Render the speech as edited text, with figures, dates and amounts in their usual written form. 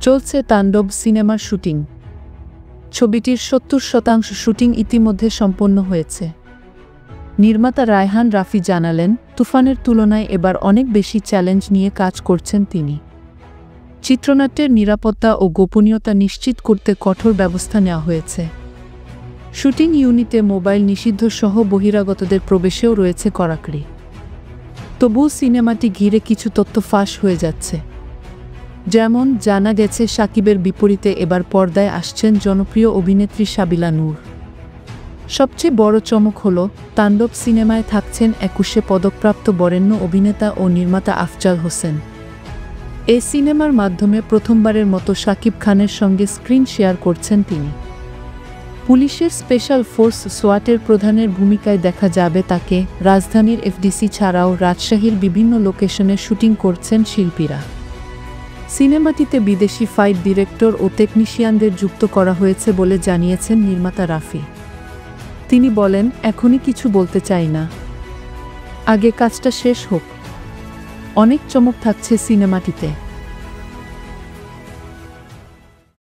চলছে তাণ্ডব সিনেমার শুটিং। ছবিটির ৭০% শুটিং ইতিমধ্যে সম্পন্ন হয়েছে। নির্মাতা রায়হান রাফি জানালেন, তুফানের তুলনায় এবার অনেক বেশি চ্যালেঞ্জ নিয়ে কাজ করছেন তিনি। চিত্রনাট্যের নিরাপত্তা ও গোপনীয়তা নিশ্চিত করতে কঠোর ব্যবস্থা নেওয়া হয়েছে। শুটিং ইউনিটে মোবাইল নিষিদ্ধ সহ বহিরাগতদের প্রবেশেও রয়েছে কড়াকড়ি। তবুও সিনেমাটি ঘিরে কিছু তথ্য ফাঁস হয়ে যাচ্ছে। যেমন জানা গেছে, শাকিবের বিপরীতে এবার পর্দায় আসছেন জনপ্রিয় অভিনেত্রী সাবিলা নূর। সবচেয়ে বড় চমক হল, তাণ্ডব সিনেমায় থাকছেন ২১ পদকপ্রাপ্ত বরেণ্য অভিনেতা ও নির্মাতা আফজাল হোসেন। এই সিনেমার মাধ্যমে প্রথমবারের মতো শাকিব খানের সঙ্গে স্ক্রিন শেয়ার করছেন তিনি। পুলিশের স্পেশাল ফোর্স সোয়াটের প্রধানের ভূমিকায় দেখা যাবে তাকে। রাজধানীর এফডিসি ছাড়াও রাজশাহীর বিভিন্ন লোকেশনে শুটিং করছেন শিল্পীরা। সিনেমাটিতে বিদেশি ফাইট ডিরেক্টর ও টেকনিশিয়ানদের যুক্ত করা হয়েছে বলে জানিয়েছেন নির্মাতা রাফি। তিনি বলেন, এখনই কিছু বলতে চাই না, আগে কাজটা শেষ হোক। অনেক চমক থাকছে সিনেমাটিতে।